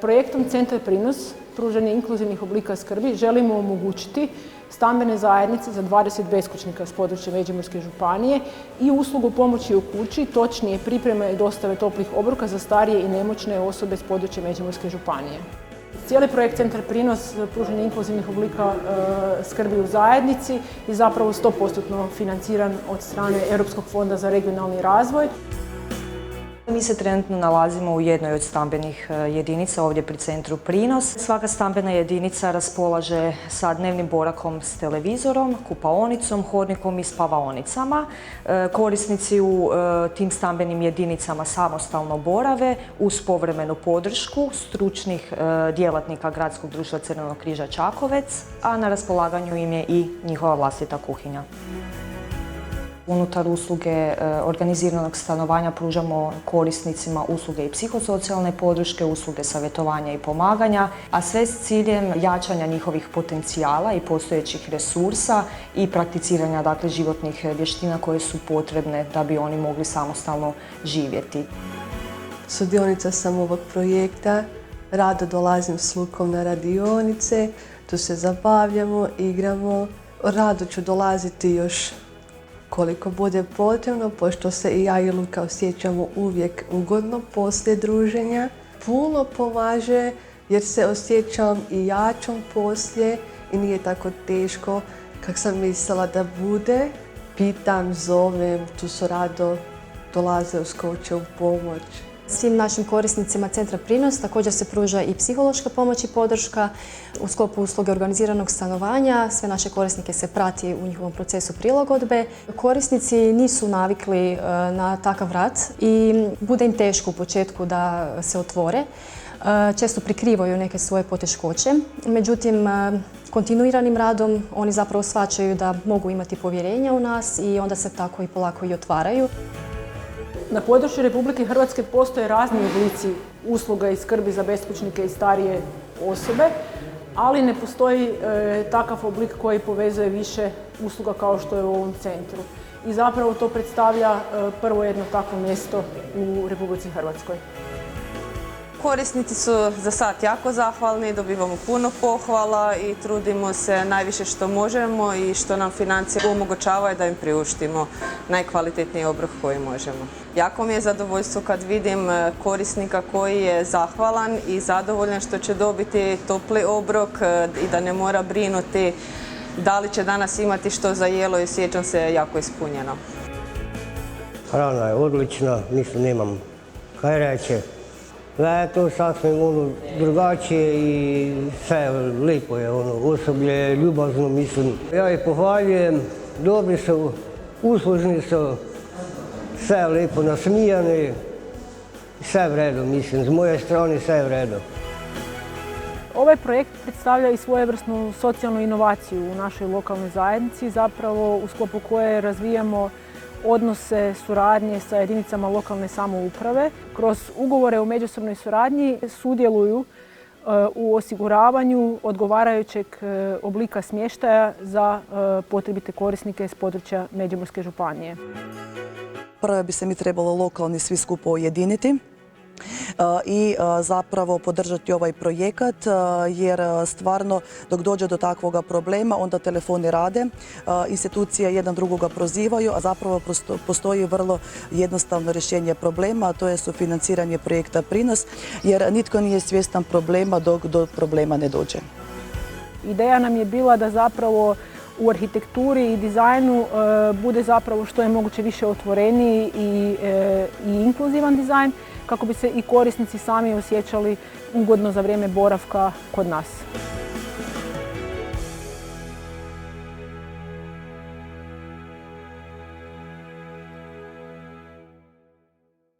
Projektom Centar Prinos, pružanje inkluzivnih oblika skrbi, želimo omogućiti stambene zajednice za 20 beskućnika s područja Međimurske županije i uslugu pomoći u kući, točnije pripreme i dostave toplih obroka za starije i nemoćne osobe s područja Međimurske županije. Cijeli projekt Centar Prinos, pružanje inkluzivnih oblika skrbi u zajednici, je zapravo 100% financiran od strane Europskog fonda za regionalni razvoj. Mi se trenutno nalazimo u jednoj od stambenih jedinica ovdje pri Centru Prinos. Svaka stambena jedinica raspolaže sa dnevnim boravkom s televizorom, kupaonicom, hodnikom i spavaonicama. Korisnici u tim stambenim jedinicama samostalno borave uz povremenu podršku stručnih djelatnika Gradskog društva Crvenog križa Čakovec, a na raspolaganju im je i njihova vlastita kuhinja. Unutar usluge organiziranog stanovanja pružamo korisnicima usluge i psihosocijalne podrške, usluge savjetovanja i pomaganja, a sve s ciljem jačanja njihovih potencijala i postojećih resursa i prakticiranja životnih vještina koje su potrebne da bi oni mogli samostalno živjeti. Sudionica sam ovog projekta, rado dolazim s Lukom na radionice, tu se zabavljamo, igramo. Rado ću dolaziti još koliko bude potrebno, pošto se i ja i Luka osjećamo uvijek ugodno poslije druženja. Puno pomaže jer se osjećam i jačom poslije i nije tako teško kako sam mislila da bude. Pitam, zovem, tu su rado dolaze, uskoče u pomoć. Svim našim korisnicima Centra Prinos također se pruža i psihološka pomoć i podrška u sklopu usluge organiziranog stanovanja. Sve naše korisnike se prati u njihovom procesu prilagodbe. Korisnici nisu navikli na takav rad i bude im teško u početku da se otvore. Često prikrivaju neke svoje poteškoće. Međutim, kontinuiranim radom oni zapravo shvaćaju da mogu imati povjerenja u nas i onda se tako i polako i otvaraju. Na području Republike Hrvatske postoje razni oblici usluga i skrbi za beskućnike i starije osobe, ali ne postoji takav oblik koji povezuje više usluga kao što je u ovom centru. I zapravo to predstavlja prvo jedno takvo mjesto u Republici Hrvatskoj. Korisnici su za sad jako zahvalni, dobivamo puno pohvala i trudimo se najviše što možemo i što nam financije omogućavaju da im priuštimo najkvalitetniji obrok koji možemo. Jako mi je zadovoljstvo kad vidim korisnika koji je zahvalan i zadovoljan što će dobiti topli obrok i da ne mora brinuti da li će danas imati što za jelo i osjećam se jako ispunjeno. Hrana je odlična, mislim nemam kaj reći. Da je to sasvim drugačije i sve lijepo je, osoblje je ljubazno, mislim. Ja ih pohvaljujem, dobri su, uslužni su, sve lijepo nasmijani, sve v redu, mislim, s moje strane sve v redu. Ovaj projekt predstavlja i svojevrsnu socijalnu inovaciju u našoj lokalnoj zajednici, zapravo u sklopu koje razvijamo odnose suradnje sa jedinicama lokalne samouprave. Kroz ugovore o međusobnoj suradnji sudjeluju u osiguravanju odgovarajućeg oblika smještaja za potrebite korisnike s područja Međimurske županije. Prvo bi se mi trebalo lokalni svi skupo ujediniti i zapravo podržati ovaj projekat jer stvarno dok dođe do takvoga problema onda telefoni rade, institucije jedan drugoga prozivaju, a zapravo postoji vrlo jednostavno rješenje problema, a to je sufinanciranje projekta Prinos jer nitko nije svjestan problema dok do problema ne dođe. Ideja nam je bila da zapravo u arhitekturi i dizajnu bude zapravo što je moguće više otvoreniji i inkluzivan dizajn kako bi se i korisnici sami osjećali ugodno za vrijeme boravka kod nas.